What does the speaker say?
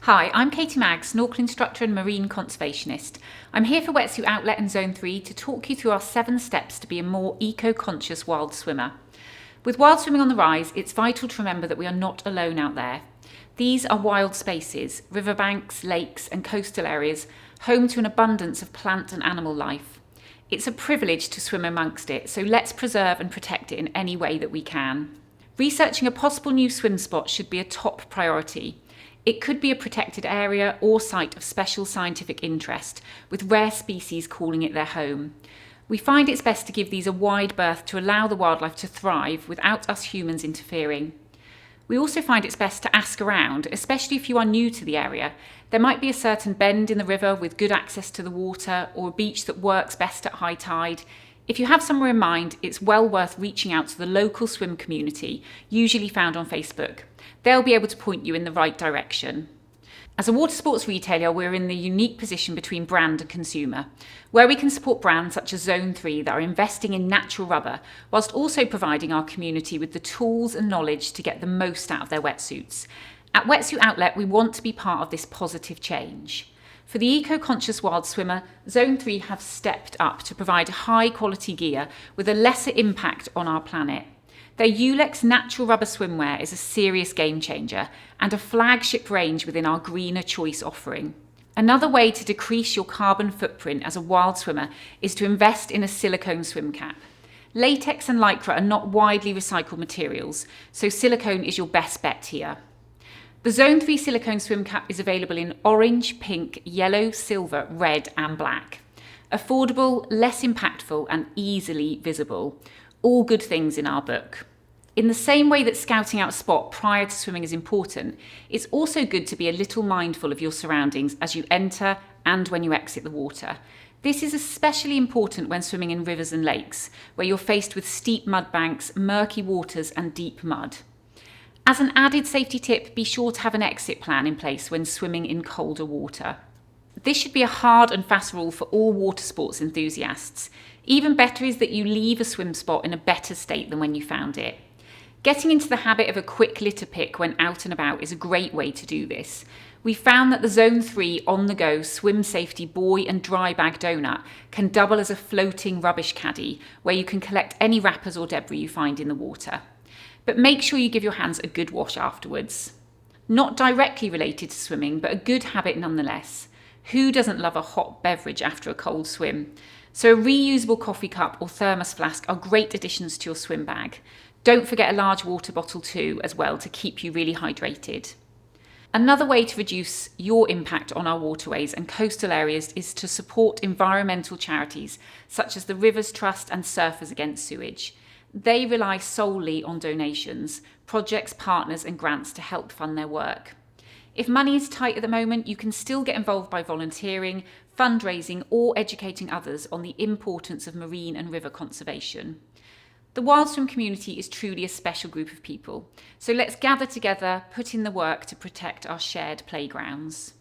Hi, I'm Katie Maggs, snorkel instructor and marine conservationist. I'm here for Wetsuit Outlet and Zone 3 to talk you through our 7 steps to be a more eco-conscious wild swimmer. With wild swimming on the rise, it's vital to remember that we are not alone out there. These are wild spaces, riverbanks, lakes and coastal areas, home to an abundance of plant and animal life. It's a privilege to swim amongst it, so let's preserve and protect it in any way that we can. Researching a possible new swim spot should be a top priority. It could be a protected area or site of special scientific interest, with rare species calling it their home. We find it's best to give these a wide berth to allow the wildlife to thrive without us humans interfering. We also find it's best to ask around, especially if you are new to the area. There might be a certain bend in the river with good access to the water, or a beach that works best at high tide. If you have somewhere in mind, it's well worth reaching out to the local swim community, usually found on Facebook. They'll be able to point you in the right direction. As a water sports retailer, we're in the unique position between brand and consumer, where we can support brands such as ZONE3 that are investing in natural rubber, whilst also providing our community with the tools and knowledge to get the most out of their wetsuits. At Wetsuit Outlet, we want to be part of this positive change. For the eco-conscious wild swimmer, Zone3 have stepped up to provide high-quality gear with a lesser impact on our planet. Their Ulex natural rubber swimwear is a serious game changer and a flagship range within our greener choice offering. Another way to decrease your carbon footprint as a wild swimmer is to invest in a silicone swim cap. Latex and lycra are not widely recycled materials, so silicone is your best bet here. The Zone3 silicone swim cap is available in orange, pink, yellow, silver, red and black. Affordable, less impactful and easily visible. All good things in our book. In the same way that scouting out a spot prior to swimming is important, it's also good to be a little mindful of your surroundings as you enter and when you exit the water. This is especially important when swimming in rivers and lakes, where you're faced with steep mud banks, murky waters and deep mud. As an added safety tip, be sure to have an exit plan in place when swimming in colder water. This should be a hard and fast rule for all water sports enthusiasts. Even better is that you leave a swim spot in a better state than when you found it. Getting into the habit of a quick litter pick when out and about is a great way to do this. We found that the Zone3 on-the-go swim safety boy and dry bag donut can double as a floating rubbish caddy where you can collect any wrappers or debris you find in the water. But make sure you give your hands a good wash afterwards. Not directly related to swimming, but a good habit nonetheless. Who doesn't love a hot beverage after a cold swim? So a reusable coffee cup or thermos flask are great additions to your swim bag. Don't forget a large water bottle too as well to keep you really hydrated. Another way to reduce your impact on our waterways and coastal areas is to support environmental charities such as the Rivers Trust and Surfers Against Sewage. They rely solely on donations, projects, partners and grants to help fund their work. If money is tight at the moment, you can still get involved by volunteering, fundraising or educating others on the importance of marine and river conservation. The wild swim community is truly a special group of people, so let's gather together, put in the work to protect our shared playgrounds.